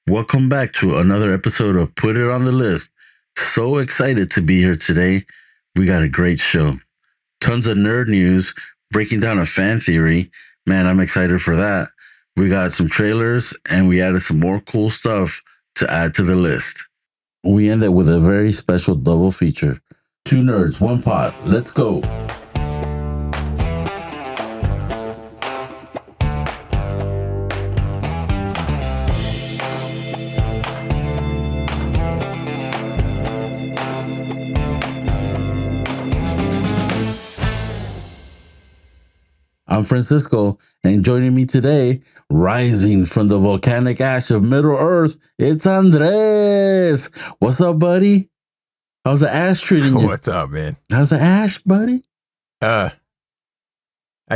Welcome back to another episode of Put It on the List. So excited to be here today. We got a great show. Tons of nerd news, breaking down a fan theory. Man, I'm excited for that. We got some trailers and we added some more cool stuff to add to the list. We end it with a very special double feature. Two nerds, one pot. Let's go. I'm Francisco, and joining me today, rising from the volcanic ash of Middle Earth, it's Andres. What's up, buddy? How's the ash treating you? What's up, man? How's the ash, buddy? I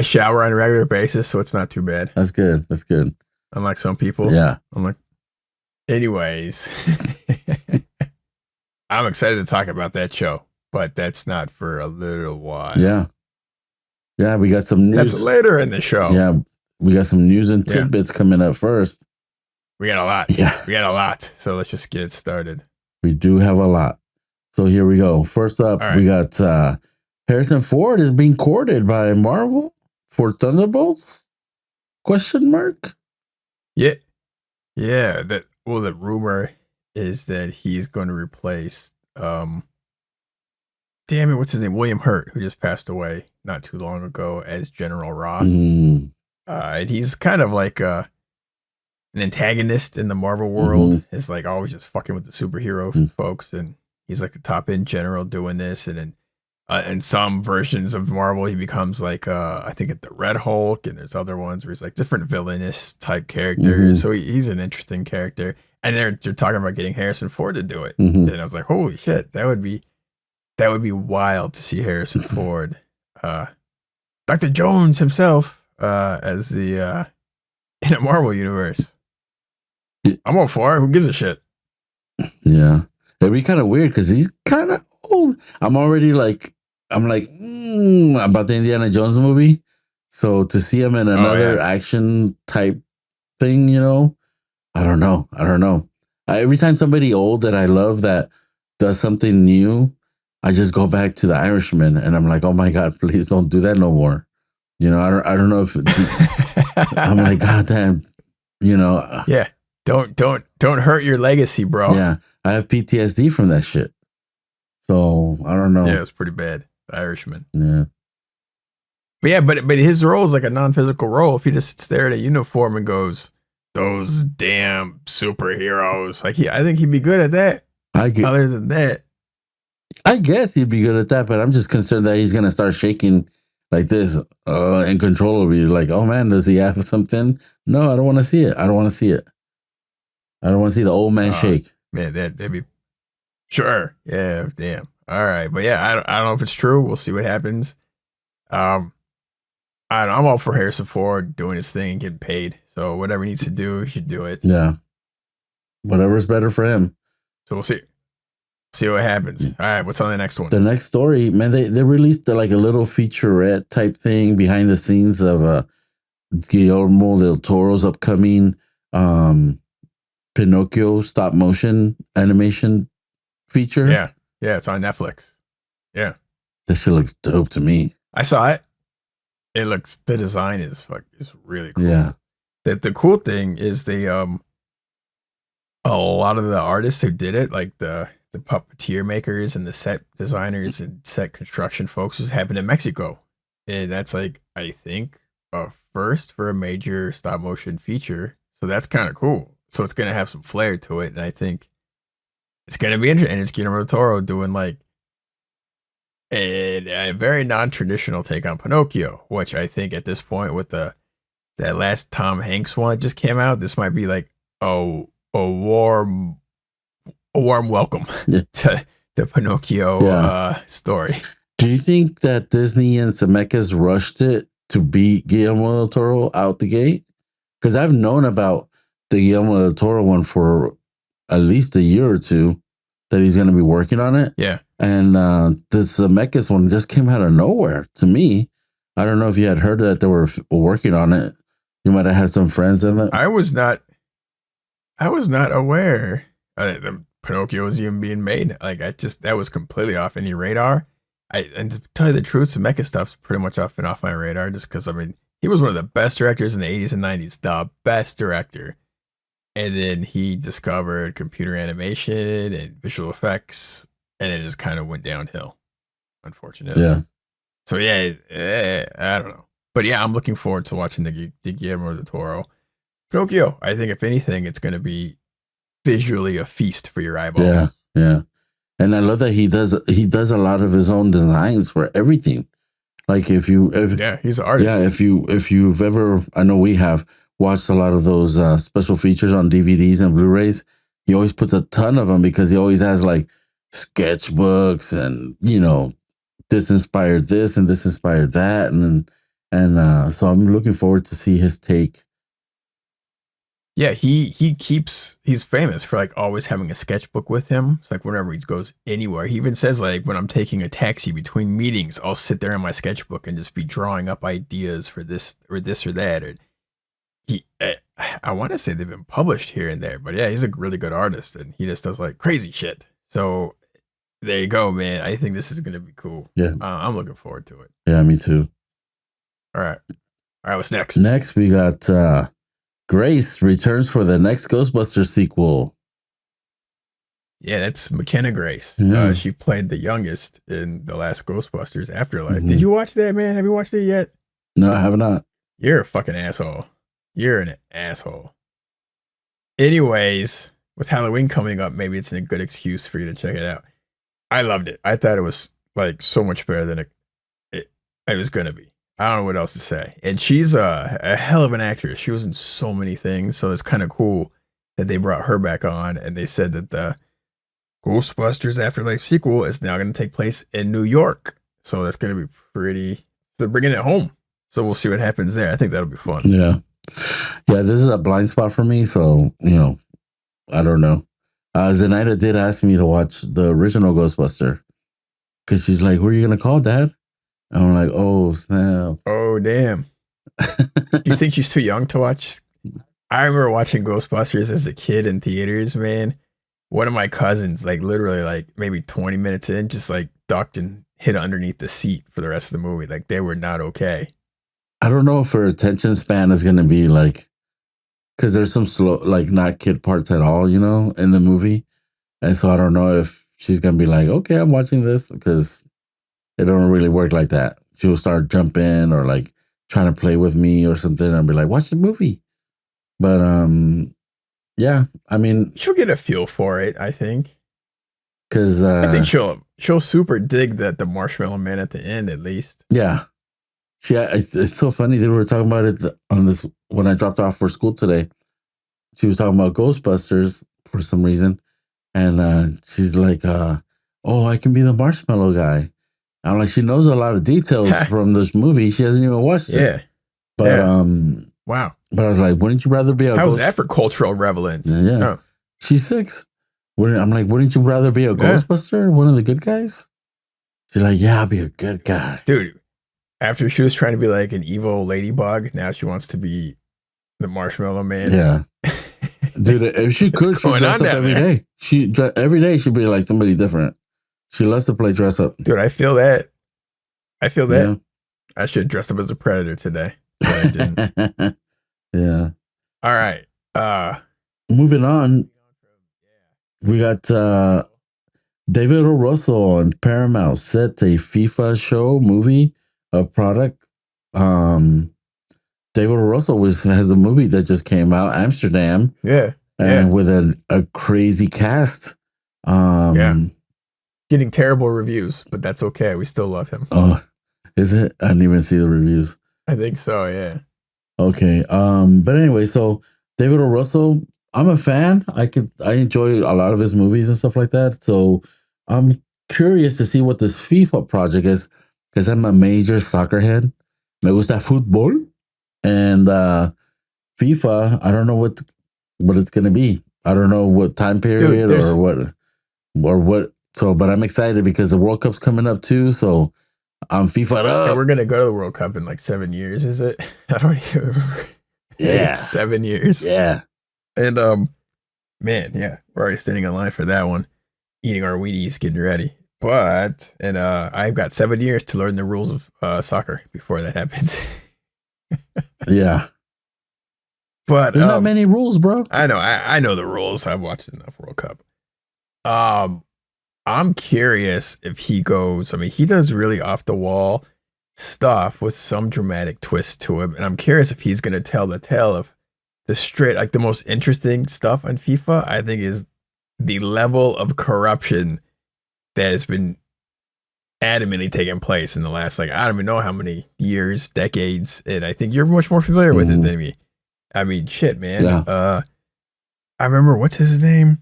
shower on a regular basis, so it's not too bad. That's good. That's good. Unlike some people. Yeah. Anyways, I'm excited to talk about that show, but that's not for a little while. Yeah. Yeah, we got some news. That's later in the show. Yeah, we got some news and tidbits coming up first. We got a lot. Yeah. We got a lot. So let's just get it started. We do have a lot. So here we go. First up, we got Harrison Ford is being courted by Marvel for Thunderbolts? Question mark? Yeah. Yeah. The rumor is that he's going to replace damn it, what's his name? William Hurt, who just passed away not too long ago as General Ross. And he's kind of like an antagonist in the Marvel world. Is like always just fucking with the superhero folks, and he's like the top end general doing this. And then in some versions of Marvel, he becomes like I think at the Red Hulk, and there's other ones where he's like different villainous type characters. So he's an interesting character. And they're talking about getting Harrison Ford to do it, and I was like, holy shit, that would be wild to see Harrison Ford, Dr. Jones himself, as the in a Marvel universe. I'm all for it. Who gives a shit? Yeah, it'd be kind of weird because he's kind of old. I'm already like, about the Indiana Jones movie. So to see him in another action type thing, I don't know. Every time somebody old that I love that does something new, I just go back to The Irishman, and I'm like, oh my god, please don't do that no more. I don't know if I'm like, god damn, Yeah, don't hurt your legacy, bro. Yeah, I have PTSD from that shit. So I don't know. Yeah, it's pretty bad. The Irishman. Yeah. But yeah, but his role is like a non-physical role. If he just sits there at a uniform and goes, "Those damn superheroes," like I think he'd be good at that. Other than that, I guess he'd be good at that, but I'm just concerned that he's gonna start shaking like this in control over you. Like, oh man, does he have something? No, I don't want to see it. I don't want to see it. I don't want to see the old man shake. Man, that'd be sure. Yeah, damn. All right, but yeah, I don't know if it's true. We'll see what happens. I'm all for Harrison Ford doing his thing and getting paid. So whatever he needs to do, he should do it. Yeah, whatever's better for him. So we'll see. See what happens. All right, what's on the next one? The next story, man, they released like a little featurette type thing behind the scenes of Guillermo del Toro's upcoming Pinocchio stop motion animation feature. Yeah, it's on Netflix. Yeah, this shit looks dope to me. I saw it. The design is really cool. Yeah. The cool thing is they a lot of the artists who did it, like the puppeteer makers and the set designers and set construction folks, was happened in Mexico. And that's like, I think, a first for a major stop motion feature. So that's kind of cool. So it's going to have some flair to it. And I think it's going to be interesting. And it's Guillermo del Toro doing like a very non-traditional take on Pinocchio, which I think at this point with that last Tom Hanks one that just came out, this might be like a warm welcome to the Pinocchio story. Do you think that Disney and Zemeckis rushed it to beat Guillermo del Toro out the gate? Because I've known about the Guillermo del Toro one for at least a year or two that he's going to be working on it. Yeah. And this Zemeckis one just came out of nowhere to me. I don't know if you had heard that they were working on it. You might have had some friends in it. I was not I was not aware that Pinocchio was even being made. Like that was completely off any radar. And to tell you the truth, some mecha stuff's pretty much been off my radar just because I mean he was one of the best directors in the 80s and 90s, the best director. And then he discovered computer animation and visual effects, and it just kind of went downhill, unfortunately. Yeah. So yeah, I don't know, but yeah, I'm looking forward to watching the Guillermo del Toro Pinocchio. I think if anything, it's going to be visually a feast for your eyeballs. Yeah, yeah. And I love that he does a lot of his own designs for everything. Like if yeah, he's an artist. Yeah, if you've ever, I know we have watched a lot of those special features on DVDs and Blu-rays. He always puts a ton of them because he always has like sketchbooks and this inspired this and this inspired that and so I'm looking forward to see his take. Yeah, he's famous for like always having a sketchbook with him. It's like whenever he goes anywhere. He even says like when I'm taking a taxi between meetings, I'll sit there in my sketchbook and just be drawing up ideas for this or that. Or I want to say they've been published here and there, but yeah, he's a really good artist and he just does like crazy shit. So there you go, man. I think this is gonna be cool. Yeah, I'm looking forward to it. Yeah, me too. All right, what's next? Next, we got Grace returns for the next Ghostbusters sequel. Yeah, that's McKenna Grace. Yeah. She played the youngest in the last Ghostbusters Afterlife. Mm-hmm. Did you watch that, man? Have you watched it yet? No, I have not. You're a fucking asshole. You're an asshole. Anyways, with Halloween coming up, maybe it's a good excuse for you to check it out. I loved it. I thought it was like so much better than it was going to be. I don't know what else to say. And she's a hell of an actress. She was in so many things. So it's kind of cool that they brought her back on. And they said that the Ghostbusters Afterlife sequel is now going to take place in New York. So that's going to be pretty. They're bringing it home. So we'll see what happens there. I think that'll be fun. Yeah. Yeah, this is a blind spot for me. So, I don't know. Zenaida did ask me to watch the original Ghostbuster because she's like, "Who are you going to call, Dad?" And I'm like, "Oh, snap. Oh, damn." Do you think she's too young to watch? I remember watching Ghostbusters as a kid in theaters, man. One of my cousins, like literally like maybe 20 minutes in, just like ducked and hid underneath the seat for the rest of the movie. Like they were not okay. I don't know if her attention span is going to be like, because there's some slow, like not kid parts at all, in the movie. And so I don't know if she's going to be like, "Okay, I'm watching this," because it don't really work like that. She'll start jumping or like trying to play with me or something and be like, "Watch the movie." But yeah, I mean, she'll get a feel for it, I think. Because I think she'll super dig the Marshmallow Man at the end, at least. Yeah. It's so funny that we were talking about it on this when I dropped off for school today. She was talking about Ghostbusters for some reason. And she's like, "Oh, I can be the marshmallow guy." I'm like, she knows a lot of details from this movie. She hasn't even watched it. Yeah. But wow. But I was like, wouldn't you rather be a How's that for cultural relevance? Yeah. Oh. She's 6. I'm like, wouldn't you rather be a Ghostbuster? One of the good guys? She's like, "Yeah, I'll be a good guy." Dude, after she was trying to be like an evil ladybug, now she wants to be the Marshmallow Man. Yeah. Dude, if she could, she'd dress up every day. Every day she'd be like somebody different. She loves to play dress up. Dude, I feel that. Yeah. I should dress up as a predator today, but I didn't. Yeah. All right. Moving on. We got David O. Russell on Paramount set a FIFA show movie, a product. David O. Russell has a movie that just came out, Amsterdam. Yeah. And with a crazy cast. Getting terrible reviews, but that's okay. We still love him. Oh, is it? I didn't even see the reviews. I think so, yeah. Okay. But anyway, so David O. Russell, I'm a fan. I enjoy a lot of his movies and stuff like that. So I'm curious to see what this FIFA project is, because I'm a major soccer head. Me gusta fútbol. And FIFA, I don't know what it's gonna be. I don't know what time period or what. So, but I'm excited because the World Cup's coming up too. So I'm FIFA'd up. And we're gonna go to the World Cup in like 7 years, is it? I don't even remember. Yeah, 7 years. Yeah. And Man, yeah, we're already standing in line for that one, eating our Wheaties, getting ready. But I've got 7 years to learn the rules of soccer before that happens. Yeah, But there's not many rules, bro. I know the rules. I've watched enough World Cup. I'm curious if he goes. I mean, he does really off the wall stuff with some dramatic twist to him, and I'm curious if he's gonna tell the tale of the straight, like the most interesting stuff on FIFA. I think is the level of corruption that has been adamantly taking place in the last, like, I don't even know how many years, decades, and I think you're much more familiar with it than me. I mean, shit, man. Yeah. I remember, what's his name?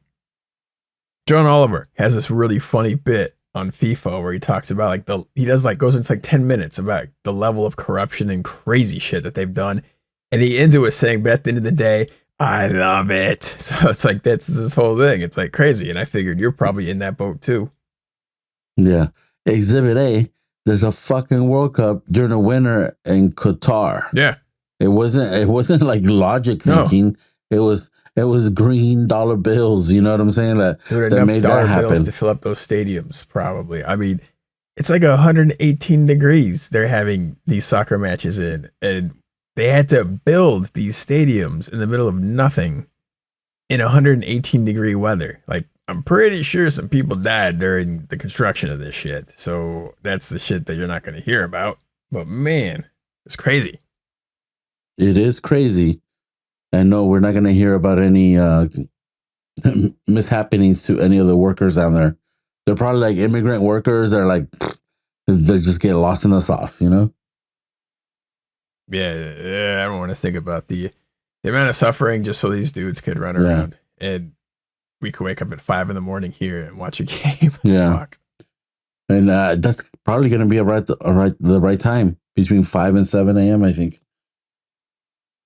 John Oliver has this really funny bit on FIFA where he talks about goes into like 10 minutes about the level of corruption and crazy shit that they've done. And he ends it with saying, but at the end of the day, I love it. So it's like, that's this whole thing. It's like crazy. And I figured you're probably in that boat too. Yeah. Exhibit A, there's a fucking World Cup during the winter in Qatar. Yeah. It wasn't like logic thinking. No. It was green dollar bills, you know what I'm saying? That made dollar bills to fill up those stadiums, probably. I mean, it's like 118 degrees they're having these soccer matches in, and they had to build these stadiums in the middle of nothing in 118 degree weather. Like, I'm pretty sure some people died during the construction of this shit. So that's the shit that you're not going to hear about. But man, it's crazy. It is crazy. And no, we're not going to hear about any mishappenings to any of the workers down there. They're probably like immigrant workers. They're like, they just get lost in the sauce, you know? Yeah, I don't want to think about the amount of suffering just so these dudes could run around. And we could wake up at 5 a.m. here and watch a game. Yeah. Fuck. And that's probably going to be the right time, between 5 and 7 a.m., I think.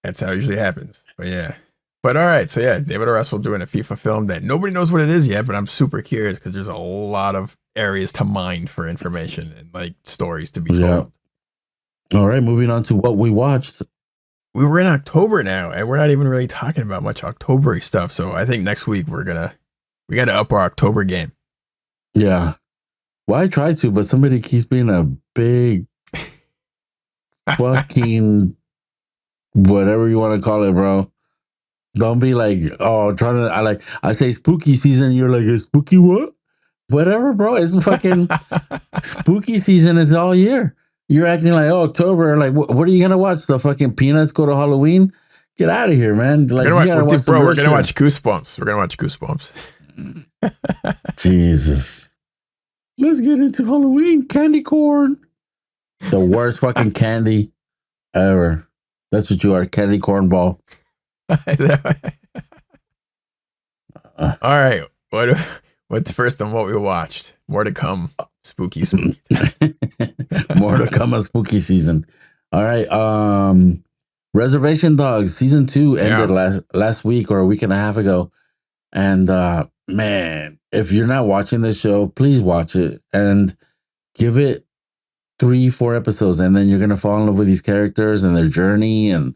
That's how it usually happens. But yeah. But all right. So yeah, David O. Russell doing a FIFA film that nobody knows what it is yet, but I'm super curious because there's a lot of areas to mine for information and like stories to be told. Yeah. All right. Moving on to what we watched. We were in October now, and we're not even really talking about much October-y stuff. So I think next week we got to up our October game. Yeah. Well, I tried to, but somebody keeps being a big fucking whatever you want to call it, bro. Don't be like, oh, I say spooky season. You're like, spooky what? Whatever, bro. It's fucking spooky season is all year. You're acting like, oh, October. Like, what are you going to watch? The fucking Peanuts go to Halloween? Get out of here, man. Like, we're going to watch Goosebumps. We're going to watch Goosebumps. Jesus. Let's get into Halloween. Candy corn. The worst fucking candy ever. That's what you are, candy corn ball. All right. What's first on what we watched? More to come. Spooky. More to come on spooky season. All right. Reservation Dogs season 2 ended last week or a week and a half ago. And man, if you're not watching this show, please watch it and give it 3-4 episodes, and then you're gonna fall in love with these characters and their journey and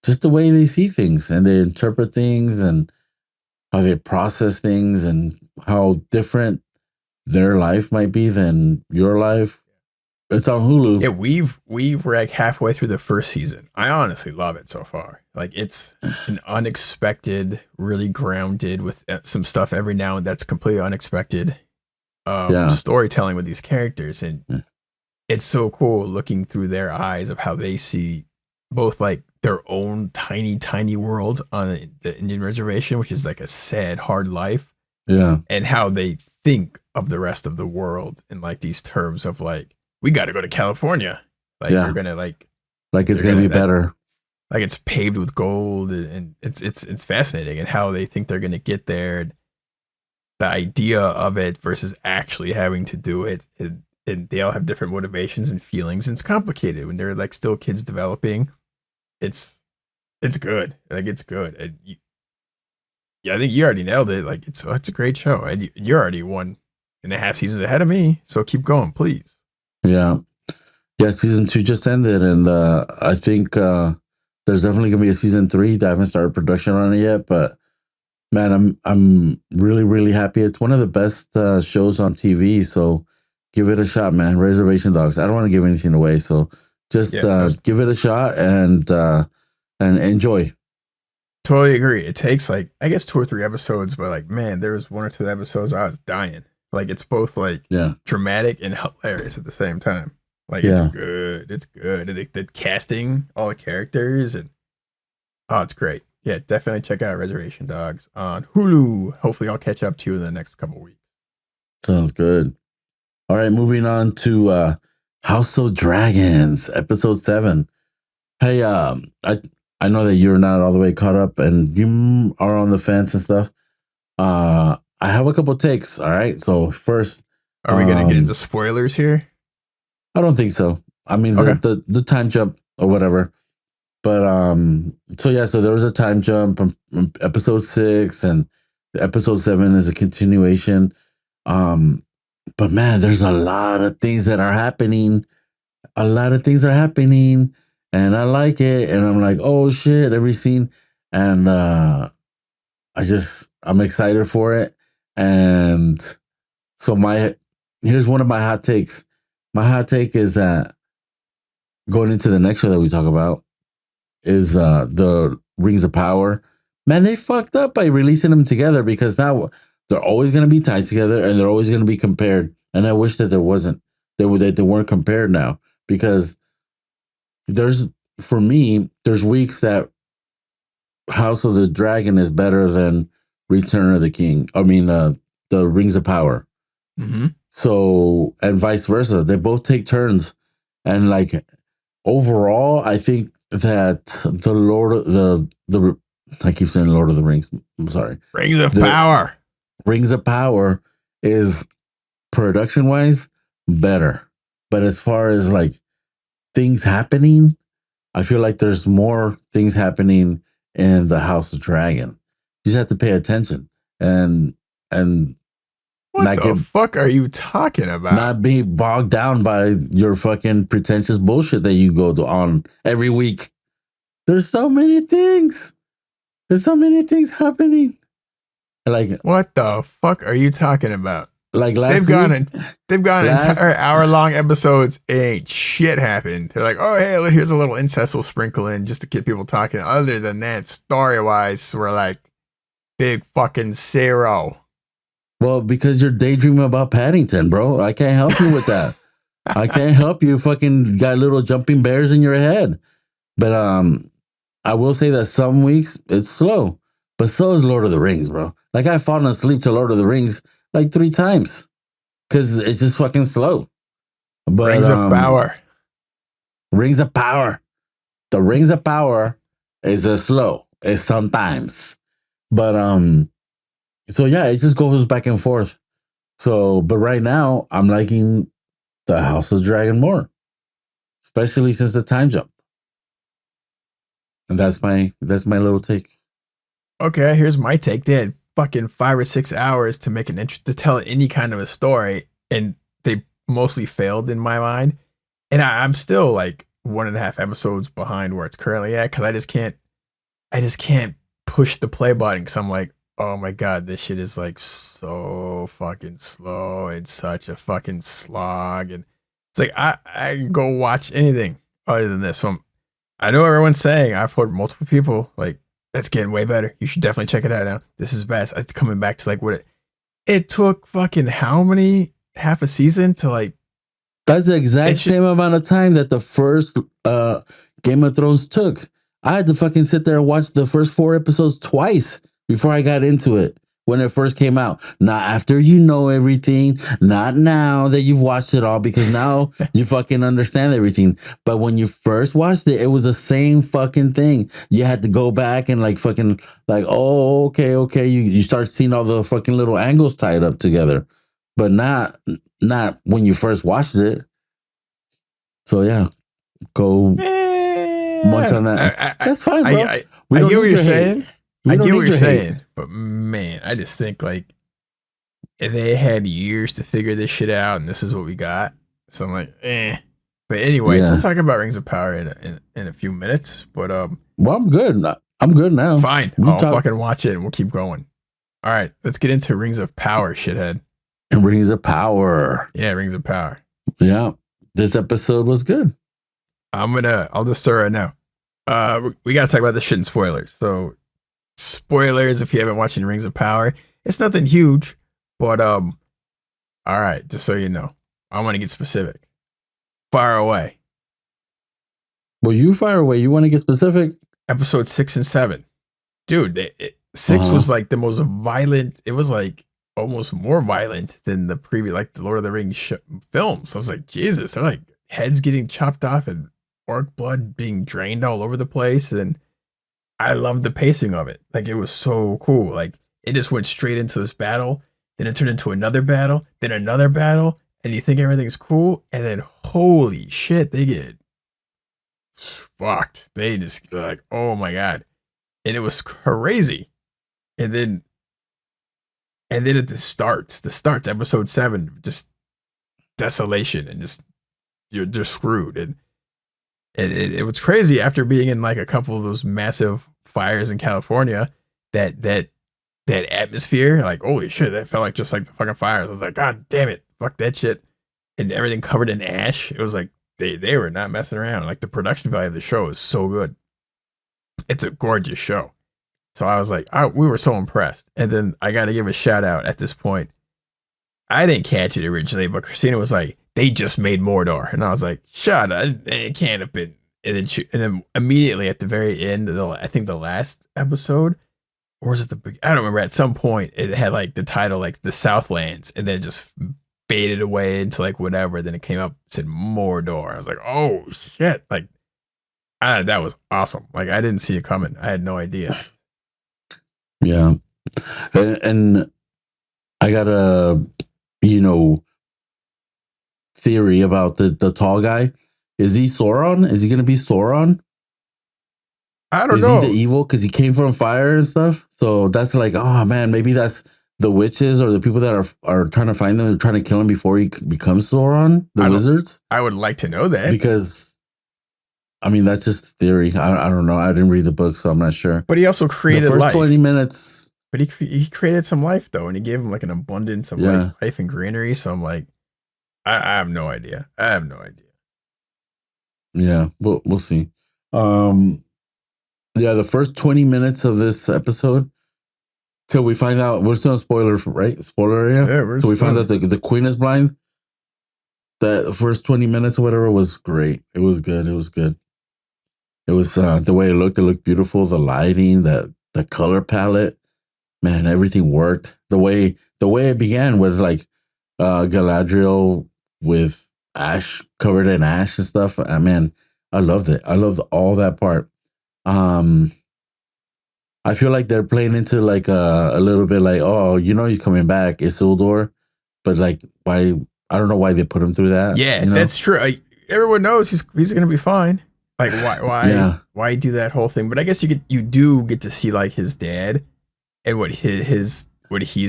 just the way they see things and they interpret things and how they process things and how different their life might be than your life. It's on Hulu. Yeah, we're like halfway through the first season. I honestly love it so far. Like, it's an unexpected, really grounded with some stuff every now and that's completely unexpected. Storytelling with these characters, and it's so cool looking through their eyes of how they see both like their own tiny world on the Indian reservation, which is like a sad, hard life, and how they think of the rest of the world in like these terms of like, we got to go to California, like we're gonna like it's gonna be better, like it's paved with gold, and it's fascinating, and how they think they're gonna get there. And the idea of it versus actually having to do it, and they all have different motivations and feelings, and it's complicated when they're like still kids developing. It's good. Like, it's good. And I think you already nailed it. Like, it's a great show, and you're already 1.5 seasons ahead of me. So keep going, please. Yeah. Season 2 just ended, and I think there's definitely gonna be a season 3. I haven't started production on it yet, but Man, I'm really really happy. It's one of the best shows on TV. So give it a shot, man. Reservation Dogs. I don't want to give anything away, so just Yeah, that's give it a shot and enjoy. totally agree. It takes like I guess 2 or 3 episodes, but like man, there was 1 or 2 episodes I was dying. Like it's both like Yeah, dramatic and hilarious at the same time. Like it's yeah. good. It's good. And the casting, all the characters, and oh, it's great. Yeah, definitely check out Reservation Dogs on Hulu. Hopefully, I'll catch up to you in the next couple weeks. Sounds good. All right, moving on to House of Dragons, episode 7. Hey, I know that you're not all the way caught up and you are on the fence and stuff. I have a couple takes. All right. So first, Are we gonna get into spoilers here? I don't think so. I mean Okay. the time jump or whatever. But so yeah, so there was a time jump from episode 6 and episode 7 is a continuation. Um, but man, there's a lot of things that are happening. A lot of things are happening, and I like it. And I'm like, oh shit, every scene. And I'm excited for it. And so here's one of my hot takes. My hot take is that going into the next show that we talk about is the Rings of Power. Man, they fucked up by releasing them together because now they're always going to be tied together and they're always going to be compared. And I wish that there wasn't. They weren't compared now because there's for me there's weeks that House of the Dragon is better than Return of the King. I mean, the Rings of Power. Mm-hmm. So and vice versa. They both take turns, and like overall, I think that the Lord of the I keep saying Lord of the Rings. I'm sorry. Rings of The Power. Rings of Power is production wise better, but as far as like things happening, I feel like there's more things happening in the House of Dragon. You just have to pay attention and What not the get fuck are you talking about? not be bogged down by your fucking pretentious bullshit that you go to on every week. There's so many things. There's so many things happening. Like What the fuck are you talking about? like They've last gone week, and they've gone last entire hour-long episodes. Ain't shit happened. They're like, oh hey, here's a little incest we'll sprinkle in just to get people talking. Other than that, story-wise, we're like big fucking zero. well, because you're daydreaming about Paddington, bro. I can't help you with that. I can't help you. Fucking got little jumping bears in your head. But I will say that some weeks it's slow, but so is Lord of the Rings, bro. Like I've fallen asleep to Lord of the Rings like 3 times because it's just fucking slow. But Rings of Power. Rings of Power, the Rings of Power is a slow. It's sometimes, but so yeah, it just goes back and forth. So, but right now I'm liking the House of Dragon more, especially since the time jump, and that's my little take. Okay, here's my take. They had fucking 5 or 6 hours to make to tell any kind of a story, and they mostly failed in my mind. And I'm still like 1.5 episodes behind where it's currently at because I just can't push the play button because I'm like, oh my god, this shit is like so fucking slow and such a fucking slog, and it's like I can go watch anything other than this. So I know everyone's saying I've heard multiple people like that's getting way better. You should definitely check it out now. This is best. It's coming back to like what it took fucking how many half a season to like. That's the exact same amount of time that the first Game of Thrones took. I had to fucking sit there and watch the first 4 episodes twice before I got into it when it first came out. Not after you know everything, not now that you've watched it all, because now you fucking understand everything. But when you first watched it, it was the same fucking thing. You had to go back and like fucking like, oh, okay. You start seeing all the fucking little angles tied up together. But not when you first watched it. So yeah, go munch on that. That's fine, bro. I get what you're saying. I get what you're saying, but man, I just think like they had years to figure this shit out, and this is what we got. So I'm like, eh. But anyways, we'll talk about Rings of Power in a few minutes. But well, I'm good. I'm good now. Fine, I'll fucking watch it, and we'll keep going. All right, let's get into Rings of Power, shithead. And Rings of Power. Yeah, Rings of Power. Yeah, this episode was good. I'll just start right now. We gotta talk about this shit in spoilers. So, spoilers if you haven't watched Rings of Power. It's nothing huge, but all right, just so you know, I want to get specific. Fire away. Well, you fire away. You want to get specific? Episode 6 and 7, dude. 6 was like the most violent. It was like almost more violent than the previous, like the Lord of the Rings films. I was like, Jesus, they're like heads getting chopped off and orc blood being drained all over the place. And I loved the pacing of it. Like, it was so cool. Like, it just went straight into this battle. Then it turned into another battle, then another battle. And you think everything's cool. And then, holy shit, they get fucked. They just like, oh my God. And it was crazy. And then at the starts, episode 7, just desolation and just you're just screwed. And it was crazy after being in like a couple of those massive fires in California, that atmosphere, like, holy shit, that felt like just like the fucking fires. I was like, God damn it, fuck that shit. And everything covered in ash. It was like they were not messing around. Like, the production value of the show is so good. It's a gorgeous show. So I was like, we were so impressed. And then I got to give a shout out at this point. I didn't catch it originally, but Christina was like, they just made Mordor. And I was like, shut up. It can't have been. And then immediately at the very end, I think the last episode, or was it I don't remember. At some point, it had like the title, like the Southlands, and then it just faded away into like whatever. Then it came up, said Mordor. I was like, oh shit. Like, that was awesome. Like, I didn't see it coming. I had no idea. Yeah. And I got a, theory about the tall guy. Is he Sauron? Is he going to be Sauron? I don't know. Is he the evil because he came from fire and stuff? So that's like, oh man, maybe that's the witches or the people that are trying to find him and trying to kill him before he becomes Sauron, the wizards? I would like to know that. Because, I mean, that's just theory. I don't know. I didn't read the book, so I'm not sure. But he also created the first life. 20 minutes. But he created some life, though, and he gave him like an abundance of life and greenery. So I'm like, I have no idea. Yeah, we'll see. Yeah, the first 20 minutes of this episode, till we find out, we're still in spoiler, right? Spoiler area? Yeah, so we find out the queen is blind. The first 20 minutes or whatever was great. It was good. It was the way it looked beautiful. The lighting, the color palette, man, everything worked. The way it began with like Galadriel with ash, covered in ash and stuff. Man, I loved it. I loved all that part. I feel like they're playing into like a little bit like, oh, he's coming back, Isildur, but like, why? I don't know why they put him through that. Yeah, that's true. Everyone knows he's gonna be fine. Like, why do that whole thing? But I guess you do get to see like his dad and what he's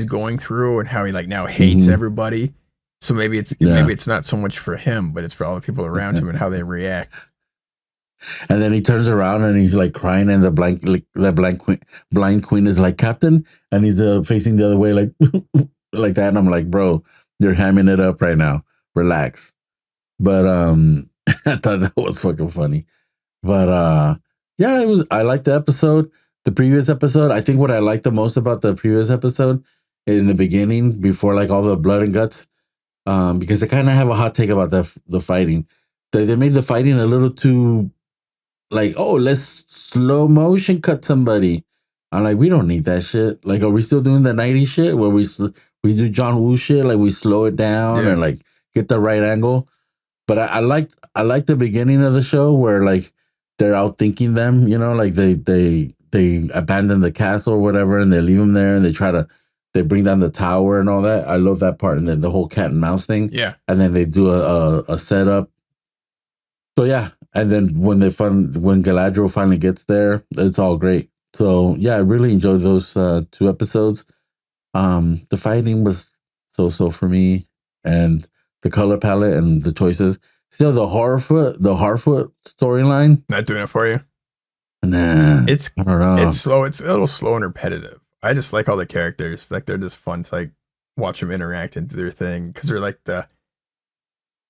going through and how he like now hates everybody. So maybe it's not so much for him, but it's for all the people around him and how they react. And then he turns around and he's like crying, and the blind queen is like, Captain, and he's facing the other way like like that. And I'm like, bro, you're hamming it up right now. Relax. But I thought that was fucking funny. But yeah, I liked the episode. The previous episode, I think what I liked the most about the previous episode in the beginning, before like all the blood and guts, because I kind of have a hot take about the fighting. They made the fighting a little too like, oh, let's slow motion cut somebody. I'm like, we don't need that shit. Like, are we still doing the 90s shit where we do John Woo shit? Like, we slow it down and like get the right angle. But I like the beginning of the show where like they're out thinking them, like they abandon the castle or whatever, and they leave them there, and they bring down the tower and all that. I love that part, and then the whole cat and mouse thing. Yeah, and then they do a setup. So yeah, and then when Galadriel finally gets there, it's all great. So yeah, I really enjoyed those 2 episodes. The fighting was so for me, and the color palette and the choices. Still, the Harfoot storyline, not doing it for you. Nah, I don't know. It's slow. It's a little slow and repetitive. I just like all the characters. Like they're just fun to like watch them interact and do their thing because they're like the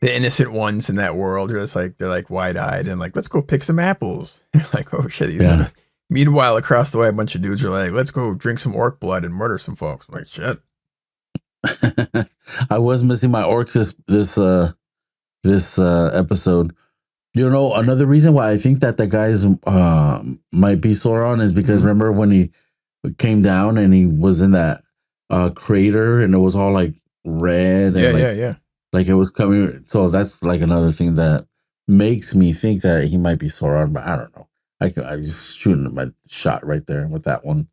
innocent ones in that world. They're like wide eyed and like let's go pick some apples. Like oh shit. Yeah. Meanwhile, across the way, a bunch of dudes are like, let's go drink some orc blood and murder some folks. I'm like shit. I was missing my orcs this episode. You know, another reason why I think that the guys might be Sauron is because remember when he came down and he was in that crater and it was all like red and Yeah. Like it was coming. So that's like another thing that makes me think that he might be Sauron, but I don't know. I just shooting my shot right there with that one.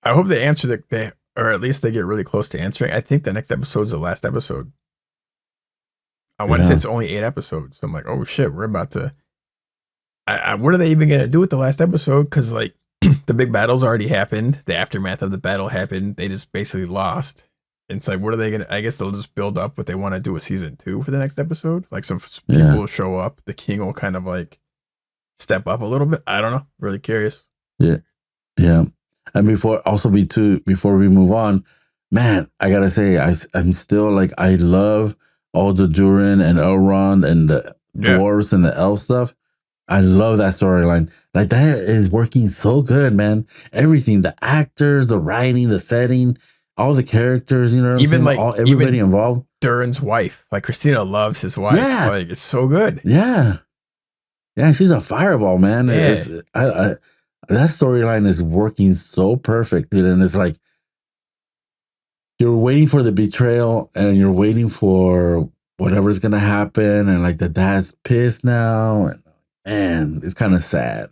I hope they answer the or at least they get really close to answering. I think the next episode's the last episode. I want to say it's only 8 episodes. So I'm like, oh shit, we're about to. What are they even gonna do with the last episode? Because like the big battle's already happened. The aftermath of the battle happened. They just basically lost. It's like, what are they gonna? I guess they'll just build up what they want to do with season 2 for the next episode. Like some people will show up. The king will kind of like step up a little bit. I don't know. Really curious. Yeah. And before we move on, man, I gotta say, I'm still like I love all the Durin and Elrond and the dwarves and the elf stuff. I love that storyline. Like that is working so good, man. Everything, the actors, the writing, the setting, all the characters, you know, even like everybody involved. Durin's wife, like Christina loves his wife. Yeah, like it's so good. Yeah, she's a fireball, man. Yeah. That storyline is working so perfect, dude. And it's like you're waiting for the betrayal and you're waiting for whatever's gonna happen, and like the dad's pissed now, and it's kind of sad.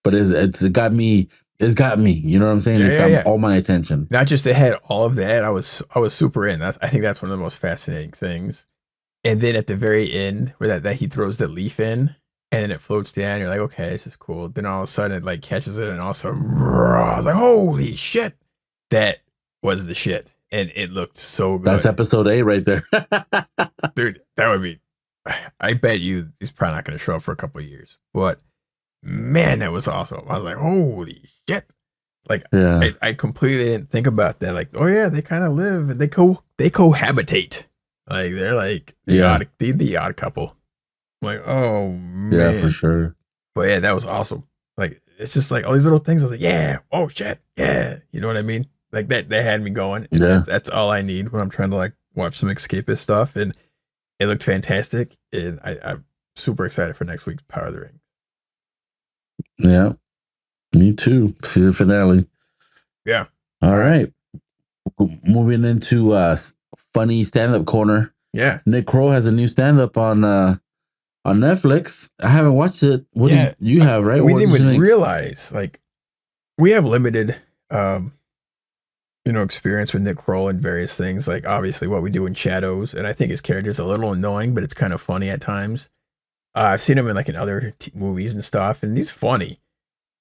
But it's got me. It's got me. You know what I'm saying? It's got all my attention. Not just it had all of that. I was super in. I think that's one of the most fascinating things. And then at the very end, where that he throws the leaf in, and then it floats down. You're like, okay, this is cool. Then all of a sudden, it like catches it, and also, I was like, holy shit, that was the shit, and it looked so good. That's episode 8 right there, dude. That would be. I bet you he's probably not going to show up for a couple of years, but man, that was awesome. I was like, holy shit. Like, I completely didn't think about that. Like, oh yeah, they kind of live and they cohabitate. Like they're like the odd couple. I'm like, oh man. Yeah, for sure. But yeah, that was awesome. Like it's just like all these little things. I was like, yeah, oh shit, yeah. You know what I mean? Like that had me going. And that's all I need when I'm trying to like watch some escapist stuff. And it looked fantastic. And I'm super excited for next week's Power of the Ring. Yeah, me too. Season finale. Yeah. All right. Moving into funny stand-up corner. Yeah. Nick Kroll has a new stand-up on Netflix. I haven't watched it. What do you have, right? We didn't even realize, like, we have limited experience with Nick Kroll and various things, like obviously what we do in Shadows, and I think his character's a little annoying, but it's kind of funny at times. I've seen him in like in other movies and stuff, and he's funny.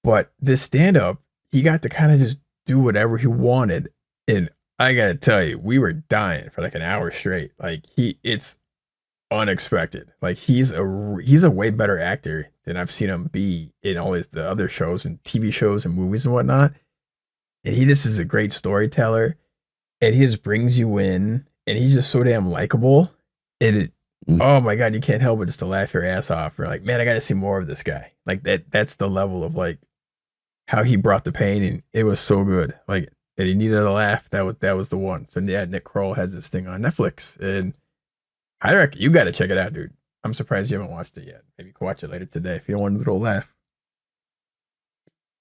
But this stand-up, he got to kind of just do whatever he wanted, and I gotta tell you, we were dying for like an hour straight. Like it's unexpected. Like he's a way better actor than I've seen him be in all the other shows and TV shows and movies and whatnot. And he just is a great storyteller, and he just brings you in, and he's just so damn likable. Oh my god, you can't help but just to laugh your ass off. You're like, man, I got to see more of this guy. Like that's the level of like how he brought the pain, and it was so good. Like, and he needed a laugh. That was the one. So yeah, Nick Kroll has this thing on Netflix, and I reckon you got to check it out, dude. I'm surprised you haven't watched it yet. Maybe you can watch it later today if you don't want a little laugh.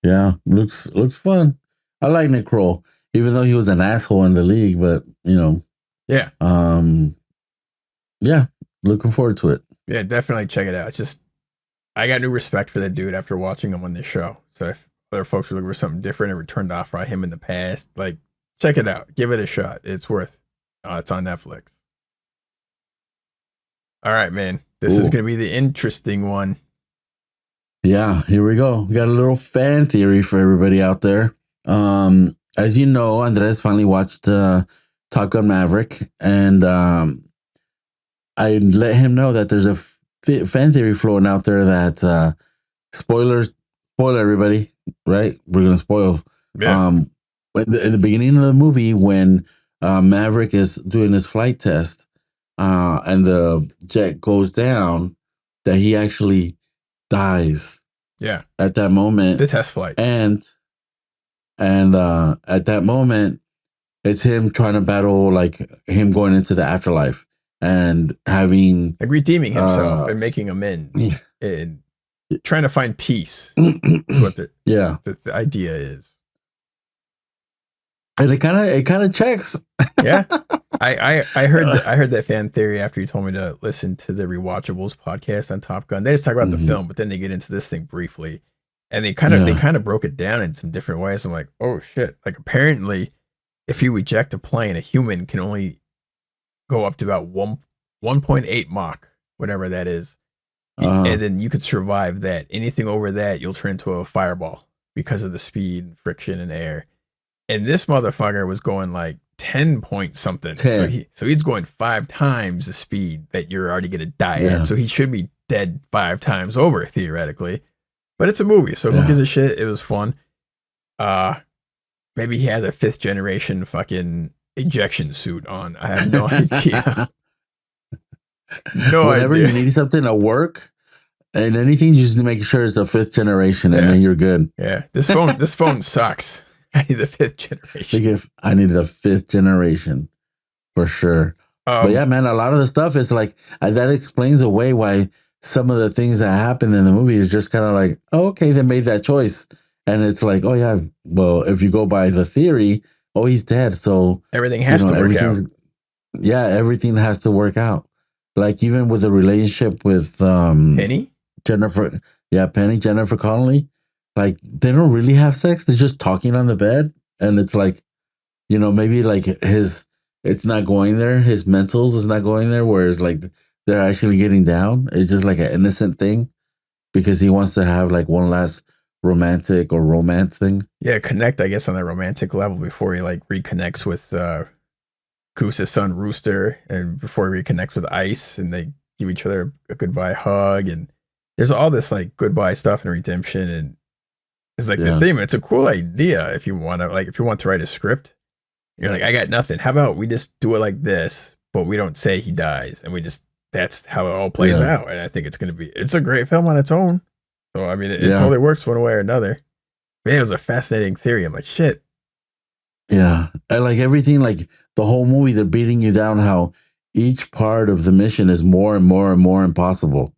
Yeah, looks fun. I like Nick Kroll, even though he was an asshole in the league, but yeah, looking forward to it. Yeah, definitely check it out. It's just I got new respect for that dude after watching him on this show. So if other folks are looking for something different and were turned off by him in the past, like check it out, give it a shot. It's worth. It's on Netflix. All right, man. This is going to be the interesting one. Yeah, here we go. We got a little fan theory for everybody out there. As you know, Andres finally watched Top Gun Maverick, and I let him know that there's a fan theory floating out there that spoiler everybody, right? We're gonna spoil. Yeah. in the beginning of the movie when Maverick is doing his flight test, and the jet goes down, that he actually dies. Yeah. At that moment, the test flight, and at that moment, it's him trying to battle, like him going into the afterlife and having like redeeming himself and making amends and trying to find peace. Is what the idea is. And it kind of checks. Yeah. I heard that fan theory after you told me to listen to the Rewatchables podcast on Top Gun. They just talk about the film, but then they get into this thing briefly, and they kind of broke it down in some different ways. I'm like, oh shit! Like apparently, if you eject a plane, a human can only go up to about 1.8 Mach, whatever that is, and then you could survive that. Anything over that, you'll turn into a fireball because of the speed and friction and air. And this motherfucker was going like 10 point something. 10. So he's going 5 times the speed that you're already going to die at. So he should be dead 5 times over, theoretically. But it's a movie, so who gives a shit? It was fun. Maybe he has a 5th generation fucking ejection suit on. I have no idea. Whenever you need something to work and anything, you just make sure it's a 5th generation, and then you're good. Yeah, this phone sucks. I need the 5th generation. I need the 5th generation for sure. But yeah, man, a lot of the stuff is like that explains away why some of the things that happen in the movie is just kind of like, oh, okay, they made that choice, and it's like, oh yeah, well, if you go by the theory, oh, he's dead, so everything has to work out. Yeah, everything has to work out. Like even with the relationship with Penny, Jennifer Connelly. Like they don't really have sex. They're just talking on the bed. And it's like, maybe like it's not going there. His mentals is not going there. Whereas like they're actually getting down. It's just like an innocent thing because he wants to have like one last romantic or romance thing. Yeah. Connect, I guess, on that romantic level before he like reconnects with Goose's son Rooster, and before he reconnects with Ice, and they give each other a goodbye hug. And there's all this like goodbye stuff and redemption, and it's like the theme. It's a cool idea if you want to write a script. You're like, I got nothing. How about we just do it like this, but we don't say he dies, and that's how it all plays out. And I think it's a great film on its own. So I mean, it totally works one way or another. But it was a fascinating theory. I'm like, shit. Yeah, and like everything, like the whole movie, they're beating you down how each part of the mission is more and more and more impossible,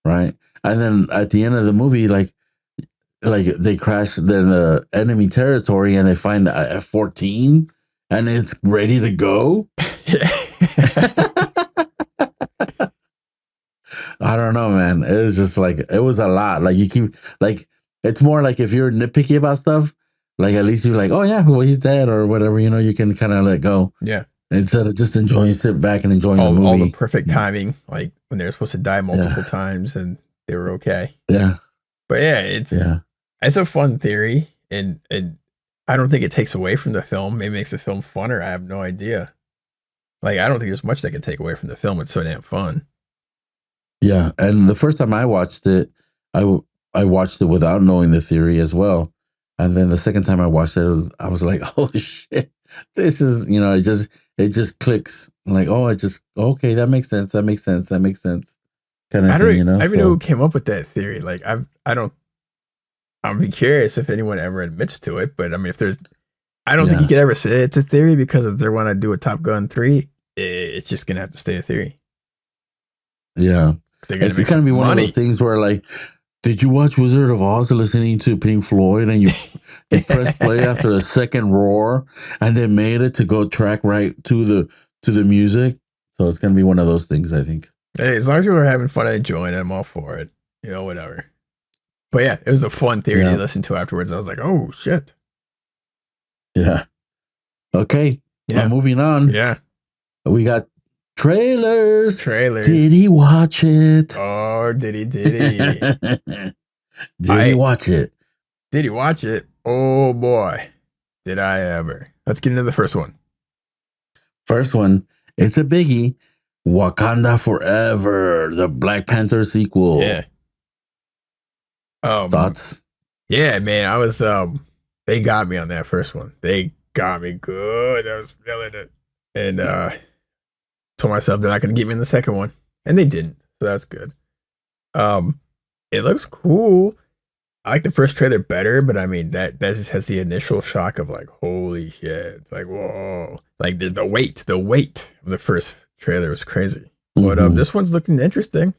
right? And then at the end of the movie, like they crash in the enemy territory and they find a F-14 and it's ready to go. I don't know, man. It was just like, it was a lot. Like you keep like, it's more like if you're nitpicky about stuff, like at least you're like, oh yeah, well he's dead or whatever, you can kind of let go. Yeah. Instead of just sit back and enjoying the movie. All the perfect timing, like when they were supposed to die multiple times and they were okay. Yeah. But yeah, it's a fun theory, and I don't think it takes away from the film. Maybe it makes the film funner. I have no idea. Like, I don't think there's much that could take away from the film. It's so damn fun. Yeah, and the first time I watched it, I watched it without knowing the theory as well. And then the second time I watched it, I was like, oh shit, this is, it just clicks. I'm like, oh, okay, that makes sense. That makes sense. That makes sense. Kind of thing, I don't even know who came up with that theory. Like, I'm be curious if anyone ever admits to it, but I mean, I don't think you could ever say it's a theory, because if they want to do a Top Gun 3, it's just going to have to stay a theory. Yeah. It's going to be one of those things where like, did you watch Wizard of Oz listening to Pink Floyd and you press play after the second roar and they made it to go track right to the music? So it's going to be one of those things, I think. Hey, as long as you are having fun and enjoying it, I'm all for it. Whatever. But yeah, it was a fun theory to listen to afterwards. I was like, oh, shit. Yeah. Okay. Yeah. Moving on. Yeah. We got trailers. Did he watch it? Oh, did he? Did he watch it? Did he watch it? Oh, boy. Did I ever. Let's get into the first one. First one. It's a biggie. Wakanda Forever, the Black Panther sequel. Yeah. Thoughts? Yeah, man. I was they got me on that first one. They got me good. I was feeling it. And told myself they're not gonna get me in the second one. And they didn't. So that's good. Um it looks cool. I like the first trailer better, but I mean that just has the initial shock of like, holy shit. It's like, whoa. Like the weight of the first trailer was crazy. But this one's looking interesting.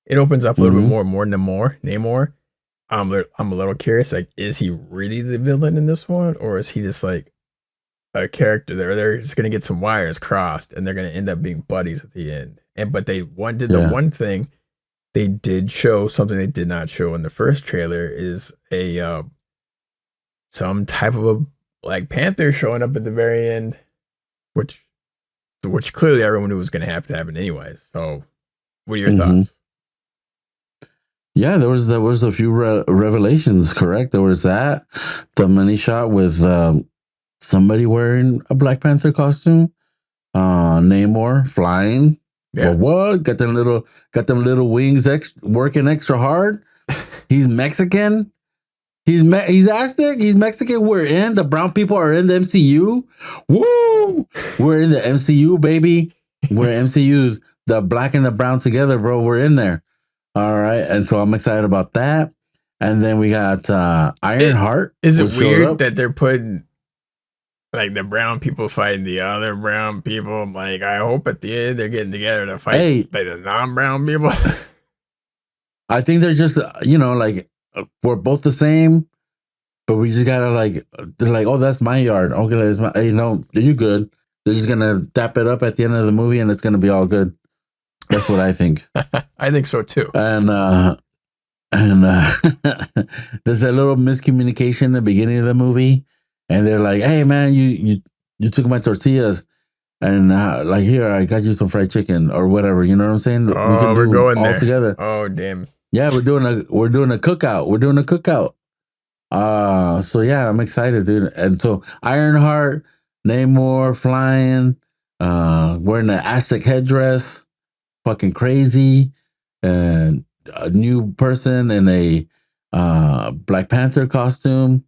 It opens up a little bit more Namor. I'm a little curious, like, is he really the villain in this one? Or is he just like a character there? They're just gonna get some wires crossed and they're gonna end up being buddies at the end. But they did the one thing they did show, something they did not show in the first trailer, is a some type of a Black Panther showing up at the very end, which clearly everyone knew was going to have to happen anyways. So, what are your thoughts? Yeah, there was a few revelations. Correct, there was that the money shot with somebody wearing a Black Panther costume, Namor flying. Yeah. Well, what? Got them little wings working extra hard. He's Mexican. He's Aztec. He's Mexican. We're in. The brown people are in the MCU. Woo! We're in the MCU, baby. We're MCUs. The black and the brown together, bro. We're in there. All right. And so I'm excited about that. And then we got Ironheart. Is it weird that they're putting like the brown people fighting the other brown people? I'm like, I hope at the end they're getting together to fight like the non-brown people. I think they're just, like, we're both the same, but we just gotta they're like, oh, that's my yard. Okay, that's my, you good. They're just gonna dap it up at the end of the movie and it's gonna be all good. That's what I think. I think so too. And there's a little miscommunication in the beginning of the movie. And they're like, hey, man, you took my tortillas. And here, I got you some fried chicken or whatever. You know what I'm saying? Oh, we're going all there together. Oh, damn. Yeah, we're doing a cookout. We're doing a cookout. So yeah, I'm excited, dude. And so Ironheart, Namor flying, wearing an Aztec headdress, fucking crazy, and a new person in a Black Panther costume.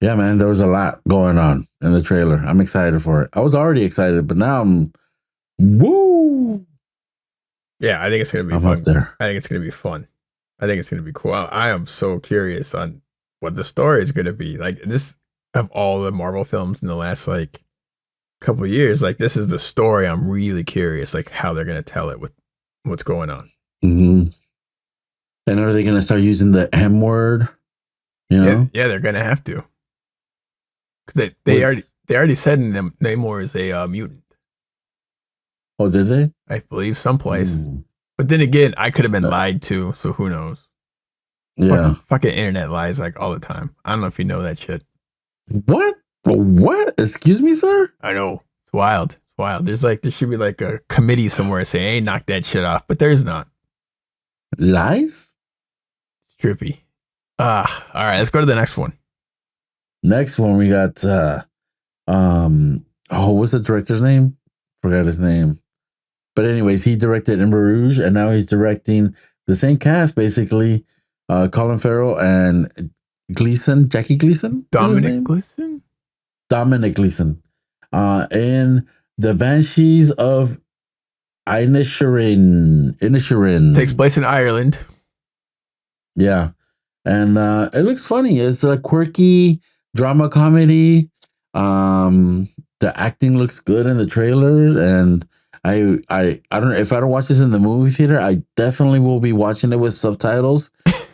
Yeah, man, there was a lot going on in the trailer. I'm excited for it. I was already excited, but now I'm woo. Yeah, I think it's gonna be fun. Up there. I think it's gonna be fun. I think it's gonna be cool. I am so curious on what the story is gonna be. Like, this, of all the Marvel films in the last like couple of years, like, this is the story I'm really curious, like, how they're gonna tell it with what's going on. And are they gonna start using the M word? Yeah, they're gonna have to. Because they already said in them Namor is a mutant. Oh, did they? I believe someplace. But then again, I could have been lied to, so who knows? Yeah. Fucking internet lies like all the time. I don't know if you know that shit. What? Excuse me, sir? I know. It's wild. It's wild. There should be like a committee somewhere saying, hey, knock that shit off. But there's not. Lies? It's trippy. All right, let's go to the next one. Next one, we got what's the director's name? Forgot his name. But anyways, he directed In Bruges, and now he's directing the same cast, basically. Colin Farrell and Jackie Gleason? Dominic Gleason? Dominic Gleason. In The Banshees of Inisherin. Takes place in Ireland. Yeah. And it looks funny. It's a quirky drama comedy. The acting looks good in the trailer, and I don't know if I don't watch this in the movie theater. I definitely will be watching it with subtitles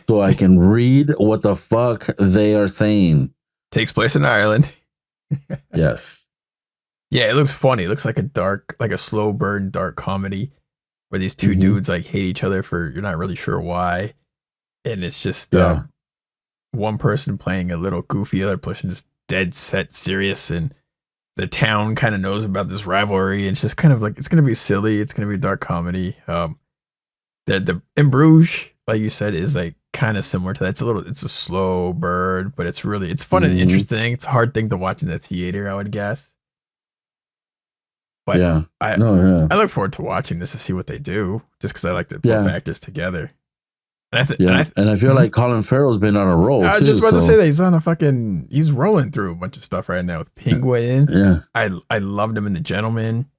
so I can read what the fuck they are saying. Takes place in Ireland. Yes. Yeah, it looks funny. It looks like a slow burn dark comedy where these two dudes like hate each other for you're not really sure why, and it's just one person playing a little goofy, other person just dead set serious, and the town kind of knows about this rivalry. And it's just kind of like, it's going to be silly. It's going to be dark comedy. The In Bruges, like you said, is like kind of similar to that. It's a slow burn, but it's fun and interesting. It's a hard thing to watch in the theater, I would guess. But yeah, I look forward to watching this to see what they do, just because I like the both actors together. And I feel like Colin Farrell's been on a roll. I was just about to say that he's rolling through a bunch of stuff right now with Penguin. Yeah, I loved him in The Gentleman,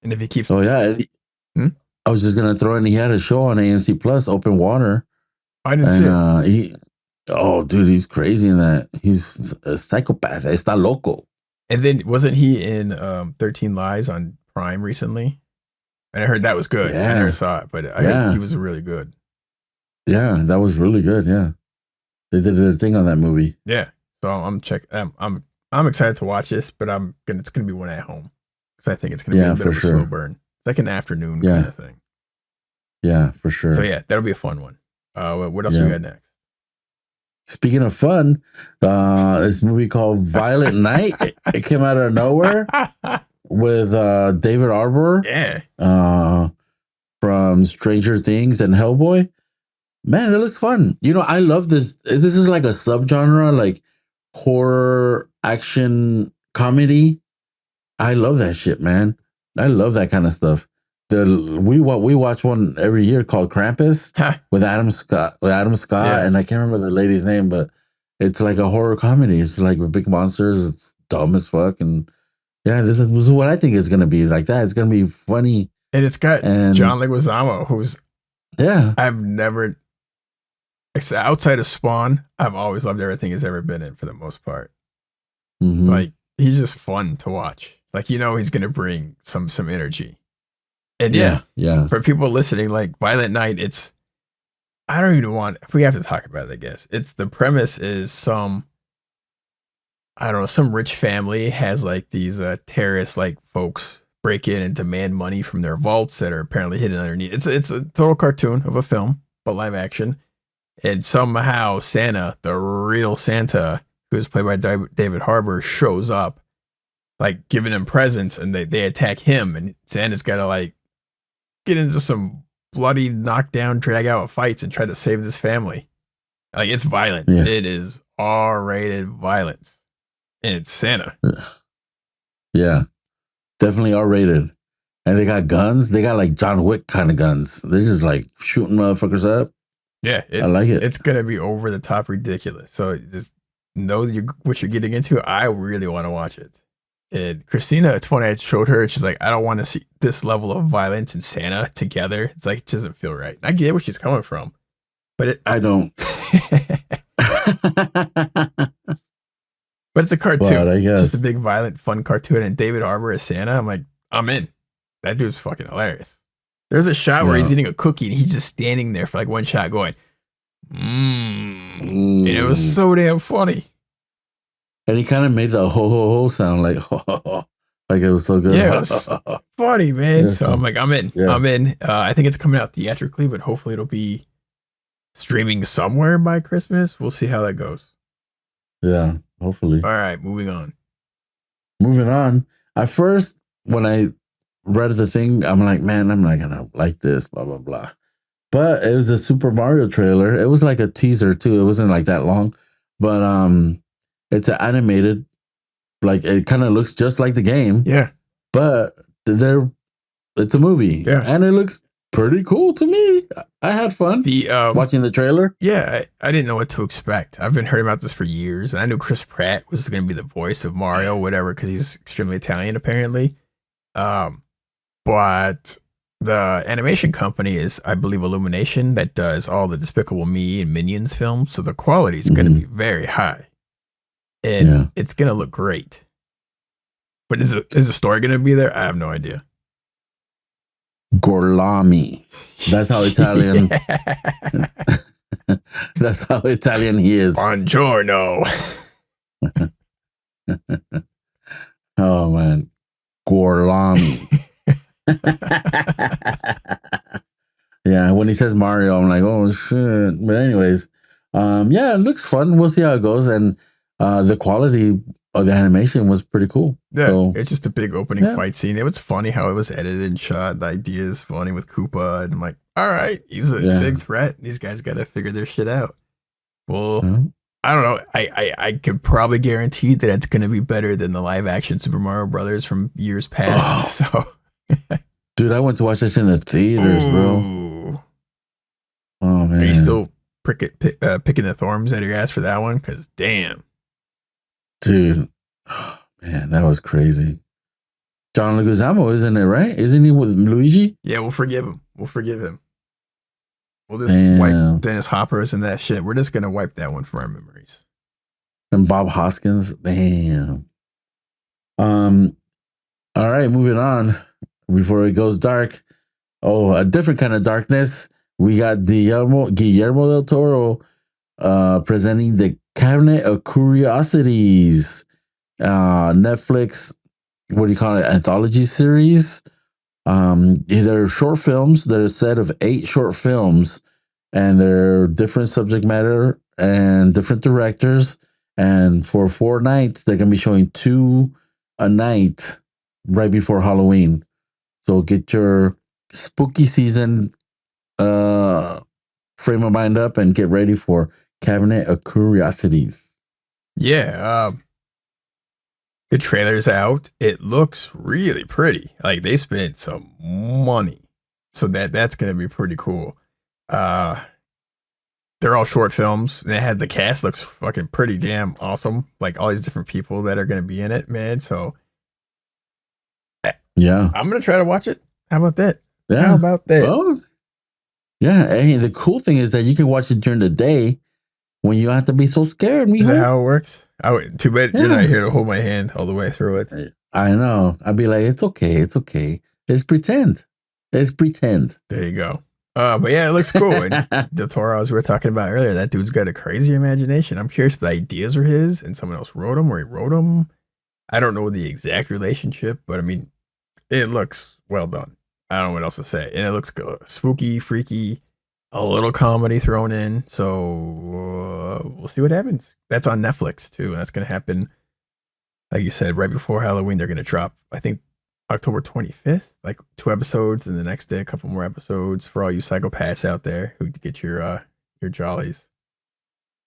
and if he keeps, I was just gonna throw in. He had a show on AMC Plus, Open Water. I didn't see it. Dude, he's crazy in that. He's a psychopath. Está loco. And then wasn't he in 13 Lives on Prime recently? And I heard that was good. Yeah. I never saw it, but I heard he was really good. Yeah, that was really good. Yeah, they did their thing on that movie. Yeah, so I'm excited to watch this, but it's gonna be one at home because I think it's gonna be a bit of a slow burn. It's like an afternoon kind of thing. Yeah, for sure. So yeah, that'll be a fun one. What else we got next? Speaking of fun, this movie called Violent Night. It came out of nowhere with David Arbor. Yeah. From Stranger Things and Hellboy. Man, it looks fun. I love this. This is like a subgenre, like horror, action, comedy. I love that shit, man. I love that kind of stuff. We watch one every year called Krampus with Adam Scott, and I can't remember the lady's name, but it's like a horror comedy. It's like with big monsters. It's dumb as fuck, and this is what I think is gonna be like that. It's gonna be funny, and it's got John Leguizamo, who's I've never. Outside of Spawn, I've always loved everything he's ever been in for the most part. Mm-hmm. Like he's just fun to watch. Like he's gonna bring some energy. And for people listening, like Violent Night, I don't even want. If we have to talk about it, I guess the premise is some rich family has like these terrorist like folks break in and demand money from their vaults that are apparently hidden underneath. It's a total cartoon of a film, but live action. And somehow Santa, the real Santa, who's played by David Harbour, shows up, like giving them presents, and they attack him, and Santa's got to like get into some bloody knockdown, drag out fights, and try to save this family. Like it's violent. Yeah. It is R-rated violence, and it's Santa. Yeah, definitely R-rated. And they got guns. They got like John Wick kind of guns. They're just like shooting motherfuckers up. Yeah, I like it. It's gonna be over the top ridiculous. So just know what you're getting into. I really want to watch it. And Christina, it's funny. I showed her. She's like, I don't want to see this level of violence and Santa together. It's like it doesn't feel right. I get where she's coming from, but I don't. But it's a cartoon. But I guess it's just a big, violent, fun cartoon. And David Harbour as Santa. I'm like, I'm in. That dude's fucking hilarious. There's a shot where he's eating a cookie and he's just standing there for like one shot going, and it was so damn funny. And he kind of made the ho ho ho sound like ho ho ho. Like it was so good. Yeah, it was funny, man. So I'm like, I'm in. Yeah. I'm in. I think it's coming out theatrically, but hopefully it'll be streaming somewhere by Christmas. We'll see how that goes. Yeah, hopefully. All right, moving on. At first, when I read the thing, I'm like, man, I'm not gonna like this, blah blah blah. But it was a Super Mario trailer. It was like a teaser too. It wasn't like that long, but it's an animated. Like it kind of looks just like the game. Yeah, but it's a movie. Yeah, and it looks pretty cool to me. I had fun watching the trailer. Yeah, I didn't know what to expect. I've been hearing about this for years, and I knew Chris Pratt was going to be the voice of Mario, whatever, because he's extremely Italian apparently. But the animation company is, I believe, Illumination, that does all the Despicable Me and Minions films. So the quality is going to be very high, and it's going to look great. But is the story going to be there? I have no idea. Gorlami. That's how Italian. That's how Italian he is. Buongiorno. Oh man, Gorlami. Yeah, when he says Mario, I'm like, oh shit. But anyways, yeah, it looks fun. We'll see how it goes, and the quality of the animation was pretty cool. Yeah, so, it's just a big opening fight scene. It was funny how it was edited and shot. The idea is funny with Koopa, and I'm like, all right, he's a big threat. These guys got to figure their shit out. Well, I don't know. I could probably guarantee that it's going to be better than the live action Super Mario Brothers from years past. So, dude, I went to watch this in the theaters, bro. Oh man, Are you still picking the thorns out of your ass for that one? Because damn, dude, oh, man, that was crazy. John Leguizamo, isn't it, right? Isn't he with Luigi? Yeah, we'll forgive him. We'll just wipe Dennis Hopper's and that shit. We're just gonna wipe that one from our memories. And Bob Hoskins, damn. All right, moving on before it goes dark. Oh, a different kind of darkness. We got Guillermo del Toro presenting the Cabinet of Curiosities. Netflix, what do you call it? Anthology series. They're short films. They're a set of 8 short films, and they're different subject matter and different directors. And for 4 nights, they're gonna be showing 2 a night right before Halloween. So get your spooky season frame of mind up and get ready for Cabinet of Curiosities. Yeah, the trailer's out. It looks really pretty. Like they spent some money, so that's gonna be pretty cool. They're all short films. They had the cast looks fucking pretty damn awesome. Like all these different people that are gonna be in it, man. So yeah, I'm gonna try to watch it. How about that? Yeah. How about that? Oh, yeah. Hey, the cool thing is that you can watch it during the day when you don't have to be so scared. Is that how it works? Too bad you're not here to hold my hand all the way through it. I know. I'd be like, it's okay. It's okay. Let's pretend. Let's pretend. There you go. But yeah, it looks cool. And Del Toro, as we were talking about earlier, that dude's got a crazy imagination. I'm curious if the ideas are his and someone else wrote them or he wrote them. I don't know the exact relationship, but I mean, it looks well done. I don't know what else to say. And it looks good. Spooky, freaky, a little comedy thrown in. So we'll see what happens. That's on Netflix too. And that's going to happen, like you said, right before Halloween. They're going to drop, I think, October 25th, like 2 episodes. And the next day, a couple more episodes for all you psychopaths out there who get your jollies.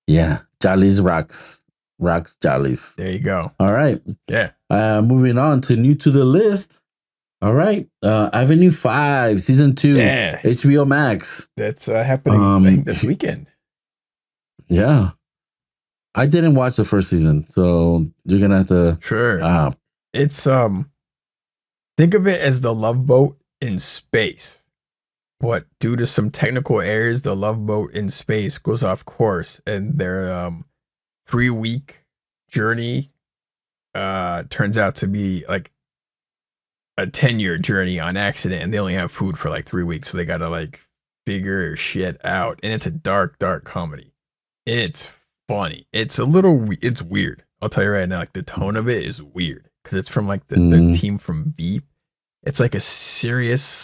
Yeah. Jollies rocks. Rocks jollies. There you go. All right. Yeah. Moving on to new to the list. All right. Avenue 5, season 2. Yeah. HBO Max. That's happening I think this weekend. Yeah. I didn't watch the first season, so you're gonna have to Sure. It's think of it as the Love Boat in space. But due to some technical errors, the Love Boat in space goes off course, and their 3-week journey turns out to be like a 10-year journey on accident, and they only have food for like 3 weeks, so they gotta like figure shit out. And it's a dark comedy. It's funny. It's a little it's weird. I'll tell you right now, like the tone of it is weird because it's from like the team from Veep. It's like a serious /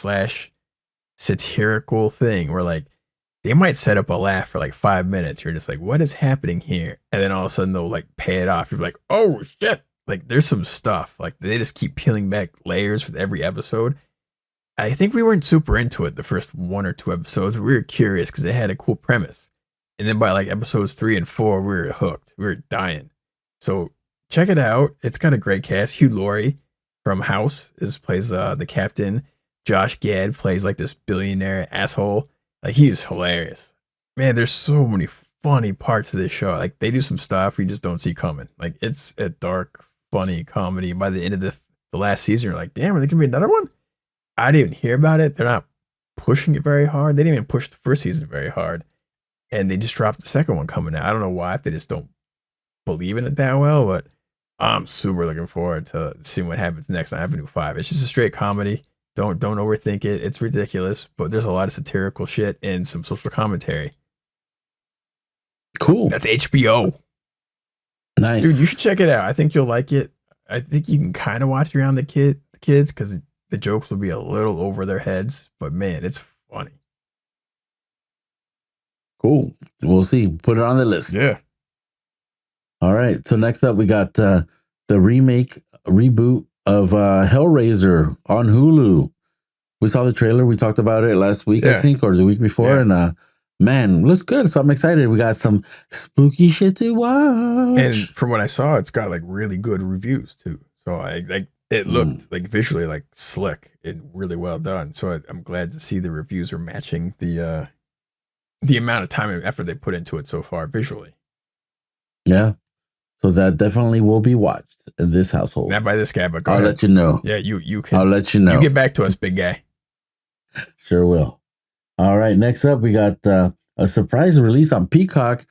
satirical thing where like they might set up a laugh for like 5 minutes. You're just like, what is happening here? And then all of a sudden they'll like pay it off. You're like, oh shit. Like there's some stuff. Like they just keep peeling back layers with every episode. I think we weren't super into it the first 1 or 2 episodes. We were curious because they had a cool premise. And then by like episodes 3 and 4, we were hooked. We were dying. So check it out. It's got a great cast. Hugh Laurie from House plays the captain. Josh Gad plays like this billionaire asshole. Like he's hilarious. Man, there's so many funny parts of this show. Like they do some stuff you just don't see coming. Like it's a dark, funny comedy. By the end of the last season, you're like, damn, are there gonna be another one? I didn't even hear about it. They're not pushing it very hard. They didn't even push the first season very hard. And they just dropped the second one coming out. I don't know why, if they just don't believe in it that well, but I'm super looking forward to seeing what happens next on Avenue 5. It's just a straight comedy. Don't overthink it. It's ridiculous, but there's a lot of satirical shit and some social commentary. Cool. That's HBO. Nice. Dude, you should check it out. I think you'll like it. I think you can kind of watch around the kids because the jokes will be a little over their heads, but man, it's funny. Cool. We'll see. Put it on the list. Yeah. All right. So next up, we got the reboot of Hellraiser on Hulu. We saw the trailer. We talked about it last week, I think, or the week before. Yeah. And man, looks good. So I'm excited. We got some spooky shit to watch. And from what I saw, it's got like really good reviews too. So it looked like visually like slick and really well done. So I'm glad to see the reviews are matching the the amount of time and effort they put into it so far visually. Yeah. So that definitely will be watched in this household. Not by this guy, but go I'll ahead. let you know. Yeah, you can. I'll let you know. You get back to us, big guy. Sure will. All right. Next up, we got a surprise release on Peacock.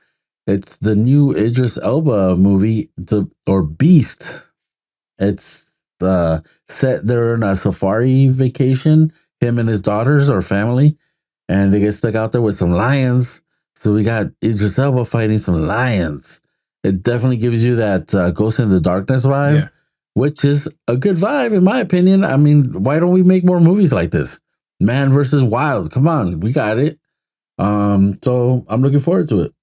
It's the new Idris Elba movie, Beast. It's set there on a safari vacation. Him and his daughters or family, and they get stuck out there with some lions. So we got Idris Elba fighting some lions. It definitely gives you that Ghost in the Darkness vibe, which is a good vibe in my opinion. I mean, why don't we make more movies like this? Man versus Wild. Come on, we got it. So I'm looking forward to it.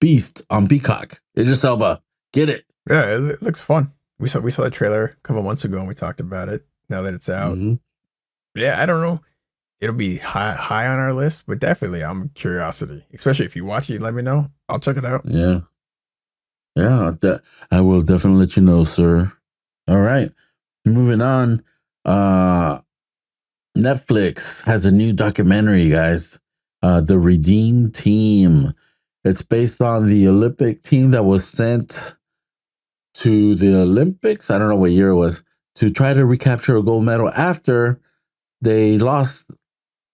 Beast on Peacock. Idris Elba, get it. Yeah, it looks fun. We saw the trailer a couple months ago and we talked about it. Now that it's out, yeah, I don't know. It'll be high on our list, but definitely I'm curiosity. Especially if you watch it, let me know. I'll check it out. Yeah. I will definitely let you know, sir. All right. Moving on. Netflix has a new documentary, guys. The Redeem Team. It's based on the Olympic team that was sent to the Olympics. I don't know what year it was, to try to recapture a gold medal after they lost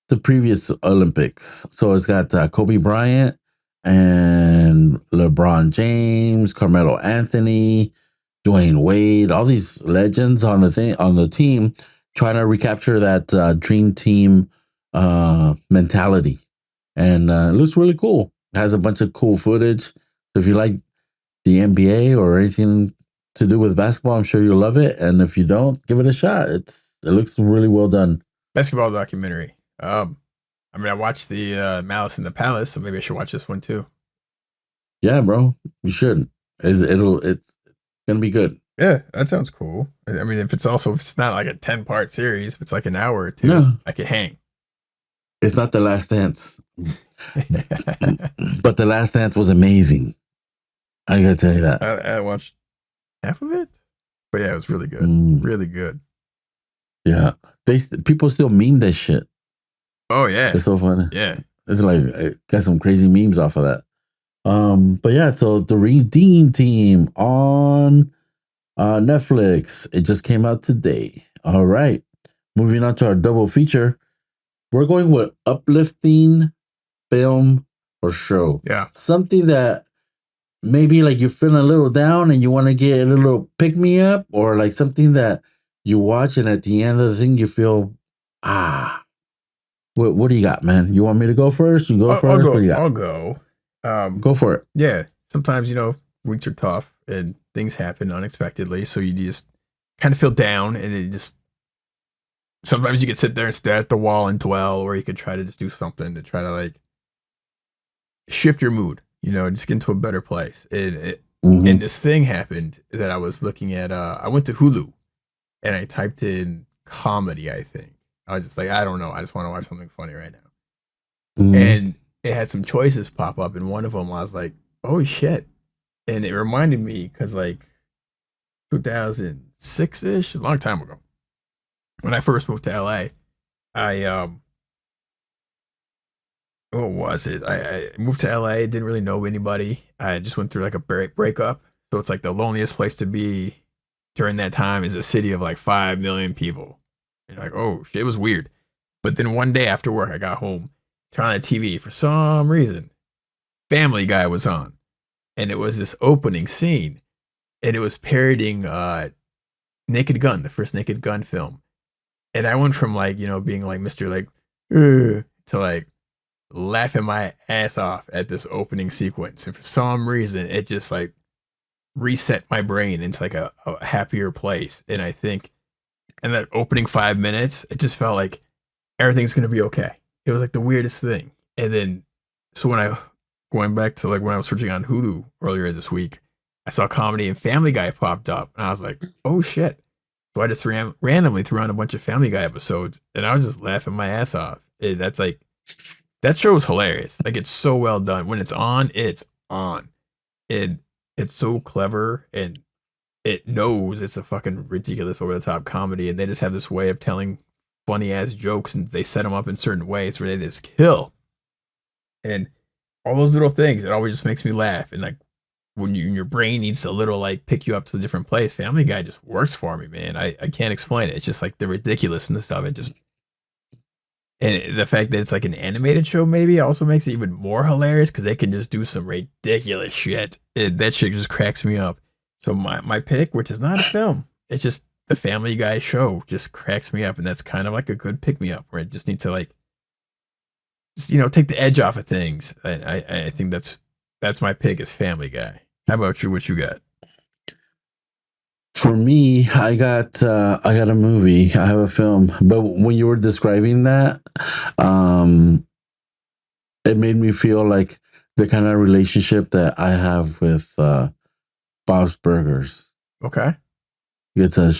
the previous Olympics. So it's got Kobe Bryant and LeBron James, Carmelo Anthony, Dwayne Wade, all these legends on the team trying to recapture that dream team mentality. And it looks really cool. It has a bunch of cool footage. So if you like the NBA or anything to do with basketball, I'm sure you'll love it. And if you don't, give it a shot. It looks really well done. Basketball documentary. I mean, I watched the Malice in the Palace, so maybe I should watch this one too. Yeah, bro, you should. It's gonna be good. Yeah, that sounds cool. I mean, if it's not like a 10-part series, if it's like an hour or two, I can hang. It's not The Last Dance, but The Last Dance was amazing. I gotta tell you that. I watched half of it, but yeah, it was really good. Really good. Yeah, people still meme that shit. Oh yeah, it's so funny. Yeah, it's like I got some crazy memes off of that. But yeah, so the Redeem Team on Netflix. It just came out today. All right, moving on to our double feature. We're going with uplifting film or show. Yeah, something that maybe like you're feeling a little down and you want to get a little pick me up, or like something that you watch and at the end of the thing you feel what do you got, man? You want me to go first? You go first. I'll go. Go for it. Yeah, sometimes weeks are tough and things happen unexpectedly, so you just kind of feel down, and it just sometimes you could sit there and stare at the wall and dwell, or you could try to just do something to try to like shift your mood, just get into a better place. And this thing happened that I was looking at. I went to HULU and I typed in comedy, I think. I was just like, I don't know. I just want to watch something funny right now. And it had some choices pop up. And one of them, I was like, oh shit. And it reminded me because like 2006-ish, a long time ago, when I first moved to LA, what was it? I moved to LA, didn't really know anybody. I just went through like a breakup. So it's like the loneliest place to be during that time is a city of like 5 million people. And you're like, oh shit, it was weird. But then one day after work, I got home, turned on the TV for some reason. Family Guy was on. And it was this opening scene. And it was parodying Naked Gun, the first Naked Gun film. And I went from like, being like Mr. like, to like laughing my ass off at this opening sequence. And for some reason, it just like reset my brain into like a happier place. And I think in that opening 5 minutes, it just felt like everything's going to be okay. It was like the weirdest thing. And then, so going back to like when I was searching on Hulu earlier this week, I saw Comedy and Family Guy popped up. And I was like, oh shit. So I just randomly threw on a bunch of Family Guy episodes and I was just laughing my ass off. That's like, that show is hilarious. Like, it's so well done. When it's on, it's on. And it's so clever, and it knows it's a fucking ridiculous over-the-top comedy, and they just have this way of telling funny-ass jokes, and they set them up in certain ways where they just kill. And all those little things. It always just makes me laugh. And like when your brain needs a little like pick you up to a different place, Family Guy just works for me, man. I can't explain it. It's just like the ridiculousness of it. Just and the fact that it's like an animated show maybe also makes it even more hilarious because they can just do some ridiculous shit. That shit just cracks me up. So my pick, which is not a film, it's just the Family Guy show, just cracks me up, and that's kind of like a good pick me up where I just need to like, just, take the edge off of things. I think that's my pick is Family Guy. How about you? What you got? For me, I got a movie. I have a film. But when you were describing that, um, it made me feel like the kind of relationship that I have with Bob's Burgers. Okay. It's a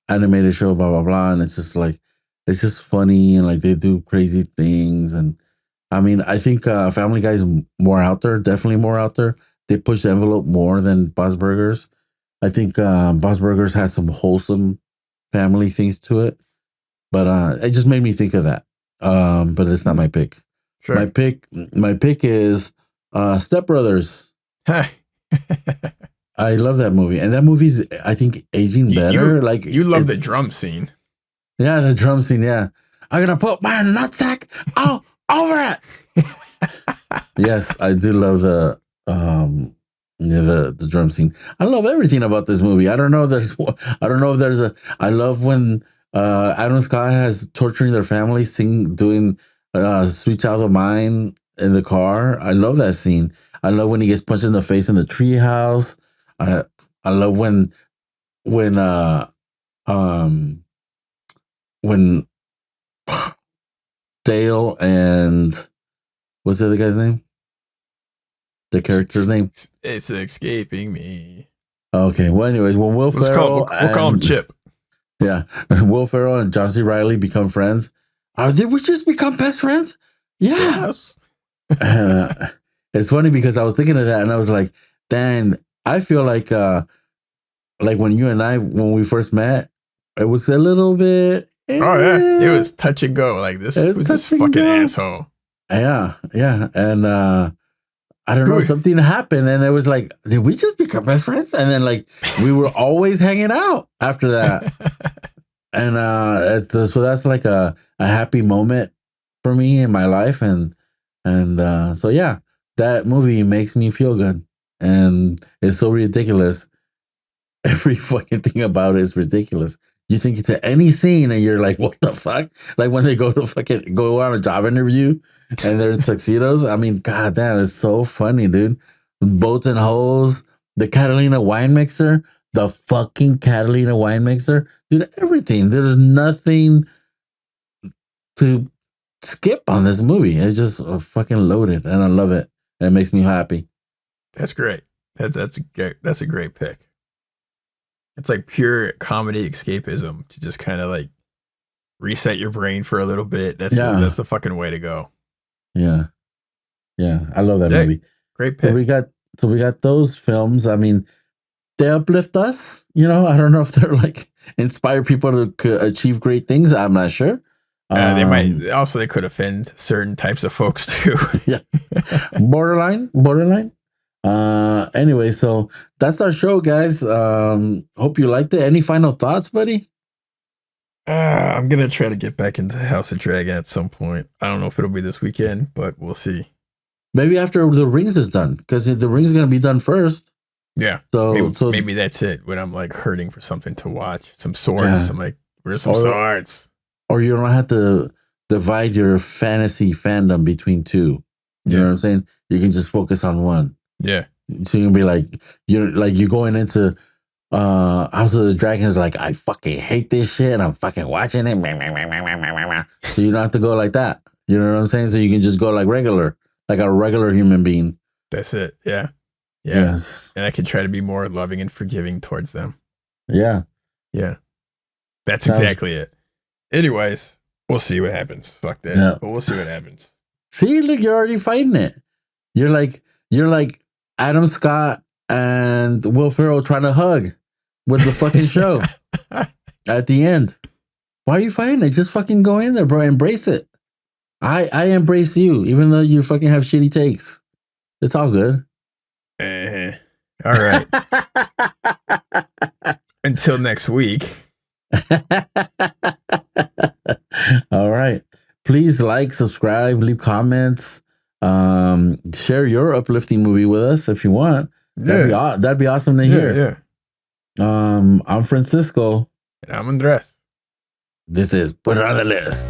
animated show, blah blah blah, and it's just like it's just funny and like they do crazy things. And I mean, I think Family Guy's more out there, definitely more out there. They push the envelope more than Bob's Burgers. I think Bob's Burgers has some wholesome family things to it, but it just made me think of that. But it's not my pick. Sure. My pick is Step Brothers. Hey. I love that movie, and that movie's I think aging better. You love the drum scene. Yeah, the drum scene. Yeah, I'm gonna put my nutsack all over it. Yes, I do love the the drum scene. I love everything about this movie. I don't know if there's a. I love when Adam Scott has torturing their family, doing "Sweet Child of Mine" in the car. I love that scene. I love when he gets punched in the face in the treehouse. I love when when Dale and what's the other guy's name? The character's name? It's escaping me. Okay. Well, anyways, when Will Ferrell, we'll call him Chip. Yeah, Will Ferrell and John C. Reilly become friends. Did we just become best friends? Yeah. Yes. It's funny because I was thinking of that and I was like, "Dang, I feel like when you and I when we first met, it was a little bit." Oh yeah, it was touch and go. Like this was this fucking asshole. Yeah, and I don't know, something happened, and it was like, did we just become best friends? And then like we were always hanging out after that, and so that's like a happy moment for me in my life, and so yeah, that movie makes me feel good, and it's so ridiculous. Every fucking thing about it is ridiculous. You think to any scene and you're like, what the fuck? Like when they go on a job interview and they're in tuxedos. I mean, god damn, it's so funny, dude. Boats and hoes, the Catalina wine mixer, the fucking Catalina wine mixer. Dude, everything. There's nothing to skip on this movie. It's just fucking loaded and I love it. It makes me happy. That's great. That's a great pick. It's like pure comedy escapism to just kind of like reset your brain for a little bit. That's the fucking way to go. Yeah. I love that movie. Great pick. So we got those films. I mean, they uplift us. I don't know if they're like inspire people to achieve great things. I'm not sure. They might also they could offend certain types of folks too. Yeah. Borderline. Anyway, so that's our show, guys. Hope you liked it. Any final thoughts, buddy? I'm gonna try to get back into House of Dragon at some point. I don't know if it'll be this weekend, but we'll see. Maybe after the Rings is done, because the Rings is gonna be done first. Yeah. So maybe that's it. When I'm like hurting for something to watch, some swords. Yeah. I'm like, where's some swords? Or you don't have to divide your fantasy fandom between two. You know what I'm saying? You can just focus on one. Yeah. So you can be like, you're going into House of the Dragons, like, I fucking hate this shit and I'm fucking watching it. So you don't have to go like that. You know what I'm saying? So you can just go like a regular human being. That's it. Yeah. Yes. And I can try to be more loving and forgiving towards them. Yeah. That's exactly it. Anyways, we'll see what happens. Fuck that. Yeah. But we'll see what happens. See, look, you're already fighting it. You're like Adam Scott and Will Ferrell trying to hug with the fucking show at the end. Why are you fighting it? Just fucking go in there, bro. Embrace it. I embrace you, even though you fucking have shitty takes. It's all good. All right. Until next week. All right. Please like, subscribe, leave comments. Share your uplifting movie with us if you want. Yeah. That'd be awesome to hear. Yeah. I'm Francisco. And I'm Andres. This is Put It On The List.